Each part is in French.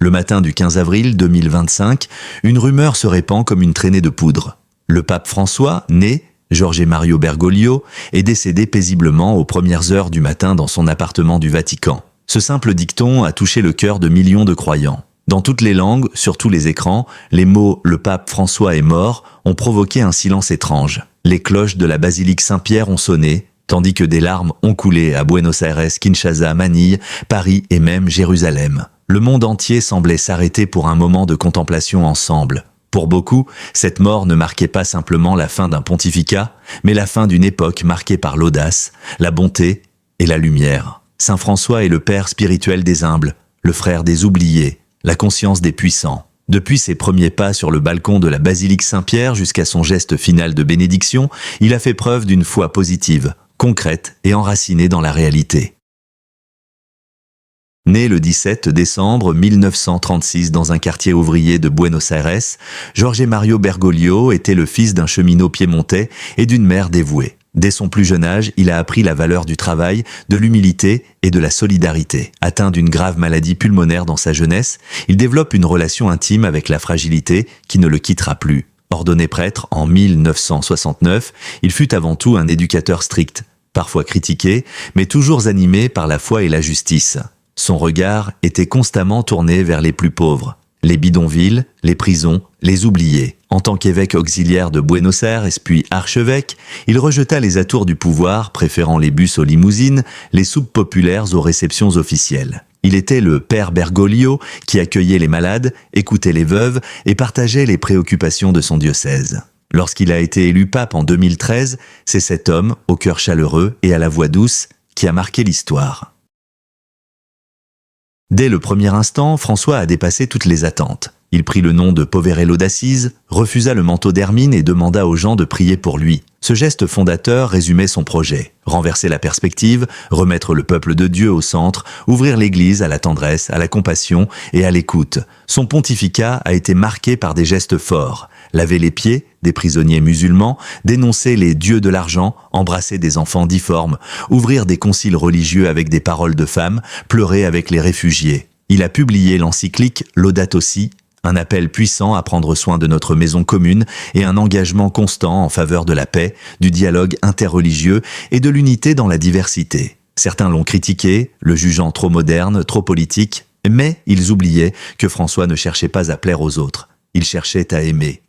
Le matin du 15 avril 2025, une rumeur se répand comme une traînée de poudre. Le pape François, né Jorge Mario Bergoglio, est décédé paisiblement aux premières heures du matin dans son appartement du Vatican. Ce simple dicton a touché le cœur de millions de croyants. Dans toutes les langues, sur tous les écrans, les mots « le pape François est mort » ont provoqué un silence étrange. Les cloches de la basilique Saint-Pierre ont sonné, tandis que des larmes ont coulé à Buenos Aires, Kinshasa, Manille, Paris et même Jérusalem. Le monde entier semblait s'arrêter pour un moment de contemplation ensemble. Pour beaucoup, cette mort ne marquait pas simplement la fin d'un pontificat, mais la fin d'une époque marquée par l'audace, la bonté et la lumière. Saint François est le père spirituel des humbles, le frère des oubliés, la conscience des puissants. Depuis ses premiers pas sur le balcon de la basilique Saint-Pierre jusqu'à son geste final de bénédiction, il a fait preuve d'une foi positive, concrète et enracinée dans la réalité. Né le 17 décembre 1936 dans un quartier ouvrier de Buenos Aires, Jorge Mario Bergoglio était le fils d'un cheminot piémontais et d'une mère dévouée. Dès son plus jeune âge, il a appris la valeur du travail, de l'humilité et de la solidarité. Atteint d'une grave maladie pulmonaire dans sa jeunesse, il développe une relation intime avec la fragilité qui ne le quittera plus. Ordonné prêtre en 1969, il fut avant tout un éducateur strict, parfois critiqué, mais toujours animé par la foi et la justice. Son regard était constamment tourné vers les plus pauvres, les bidonvilles, les prisons, les oubliés. En tant qu'évêque auxiliaire de Buenos Aires puis archevêque, il rejeta les atours du pouvoir, préférant les bus aux limousines, les soupes populaires aux réceptions officielles. Il était le père Bergoglio qui accueillait les malades, écoutait les veuves et partageait les préoccupations de son diocèse. Lorsqu'il a été élu pape en 2013, c'est cet homme, au cœur chaleureux et à la voix douce, qui a marqué l'histoire. Dès le premier instant, François a dépassé toutes les attentes. Il prit le nom de Poverello d'Assise, refusa le manteau d'hermine et demanda aux gens de prier pour lui. Ce geste fondateur résumait son projet. Renverser la perspective, remettre le peuple de Dieu au centre, ouvrir l'Église à la tendresse, à la compassion et à l'écoute. Son pontificat a été marqué par des gestes forts. Laver les pieds des prisonniers musulmans, dénoncer les dieux de l'argent, embrasser des enfants difformes, ouvrir des conciles religieux avec des paroles de femmes, pleurer avec les réfugiés. Il a publié l'encyclique Laudato Si, un appel puissant à prendre soin de notre maison commune et un engagement constant en faveur de la paix, du dialogue interreligieux et de l'unité dans la diversité. Certains l'ont critiqué, le jugeant trop moderne, trop politique, mais ils oubliaient que François ne cherchait pas à plaire aux autres, il cherchait à aimer.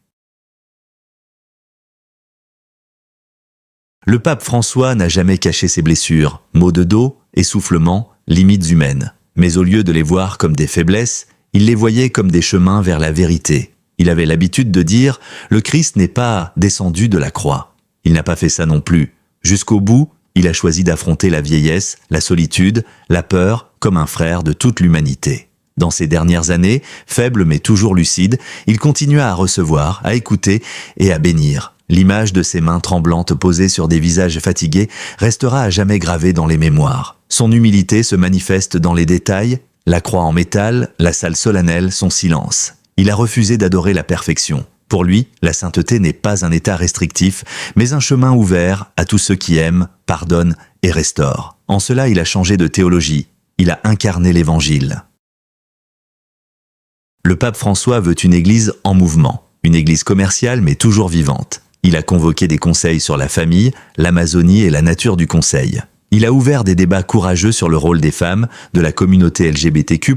Le pape François n'a jamais caché ses blessures, maux de dos, essoufflement, limites humaines. Mais au lieu de les voir comme des faiblesses, il les voyait comme des chemins vers la vérité. Il avait l'habitude de dire « Le Christ n'est pas descendu de la croix ». Il n'a pas fait ça non plus. Jusqu'au bout, il a choisi d'affronter la vieillesse, la solitude, la peur, comme un frère de toute l'humanité. Dans ces dernières années, faible mais toujours lucide, il continua à recevoir, à écouter et à bénir. L'image de ses mains tremblantes posées sur des visages fatigués restera à jamais gravée dans les mémoires. Son humilité se manifeste dans les détails, la croix en métal, la salle solennelle, son silence. Il a refusé d'adorer la perfection. Pour lui, la sainteté n'est pas un état restrictif, mais un chemin ouvert à tous ceux qui aiment, pardonnent et restaurent. En cela, il a changé de théologie. Il a incarné l'Évangile. Le pape François veut une église en mouvement, une église commerciale mais toujours vivante. Il a convoqué des conseils sur la famille, l'Amazonie et la nature du conseil. Il a ouvert des débats courageux sur le rôle des femmes, de la communauté LGBTQ+,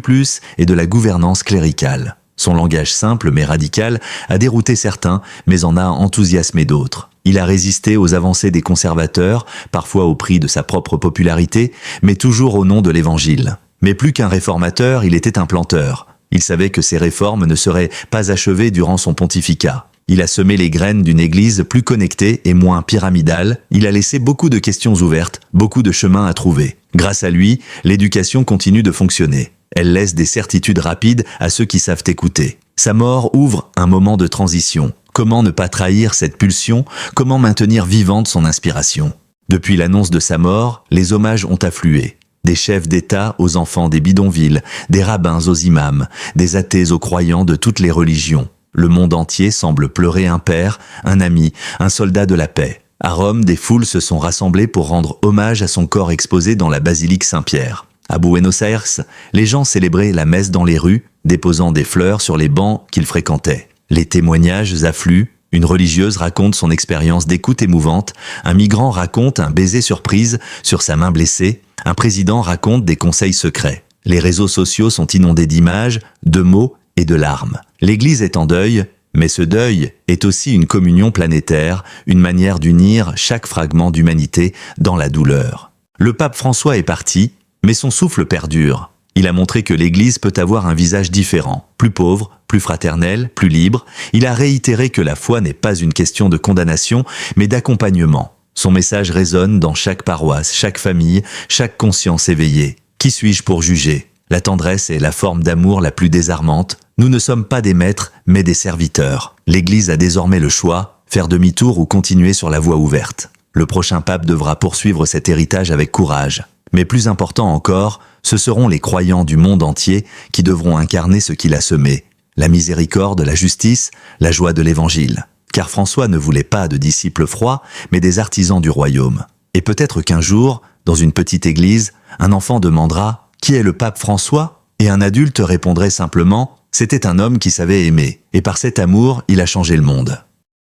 et de la gouvernance cléricale. Son langage simple mais radical a dérouté certains, mais en a enthousiasmé d'autres. Il a résisté aux avancées des conservateurs, parfois au prix de sa propre popularité, mais toujours au nom de l'Évangile. Mais plus qu'un réformateur, il était un planteur. Il savait que ses réformes ne seraient pas achevées durant son pontificat. Il a semé les graines d'une église plus connectée et moins pyramidale. Il a laissé beaucoup de questions ouvertes, beaucoup de chemins à trouver. Grâce à lui, l'éducation continue de fonctionner. Elle laisse des certitudes rapides à ceux qui savent écouter. Sa mort ouvre un moment de transition. Comment ne pas trahir cette pulsion? Comment maintenir vivante son inspiration? Depuis l'annonce de sa mort, les hommages ont afflué. Des chefs d'État aux enfants des bidonvilles, des rabbins aux imams, des athées aux croyants de toutes les religions. Le monde entier semble pleurer un père, un ami, un soldat de la paix. À Rome, des foules se sont rassemblées pour rendre hommage à son corps exposé dans la basilique Saint-Pierre. À Buenos Aires, les gens célébraient la messe dans les rues, déposant des fleurs sur les bancs qu'ils fréquentaient. Les témoignages affluent, une religieuse raconte son expérience d'écoute émouvante, un migrant raconte un baiser surprise sur sa main blessée, un président raconte des conseils secrets. Les réseaux sociaux sont inondés d'images, de mots et de larmes. L'Église est en deuil, mais ce deuil est aussi une communion planétaire, une manière d'unir chaque fragment d'humanité dans la douleur. Le pape François est parti, mais son souffle perdure. Il a montré que l'Église peut avoir un visage différent, plus pauvre, plus fraternel, plus libre. Il a réitéré que la foi n'est pas une question de condamnation, mais d'accompagnement. Son message résonne dans chaque paroisse, chaque famille, chaque conscience éveillée. Qui suis-je pour juger ? La tendresse est la forme d'amour la plus désarmante. Nous ne sommes pas des maîtres, mais des serviteurs. L'Église a désormais le choix, faire demi-tour ou continuer sur la voie ouverte. Le prochain pape devra poursuivre cet héritage avec courage. Mais plus important encore, ce seront les croyants du monde entier qui devront incarner ce qu'il a semé. La miséricorde, la justice, la joie de l'Évangile. Car François ne voulait pas de disciples froids, mais des artisans du royaume. Et peut-être qu'un jour, dans une petite église, un enfant demandera « Qui est le pape François ?» et un adulte répondrait simplement « C'était un homme qui savait aimer, et par cet amour, il a changé le monde. »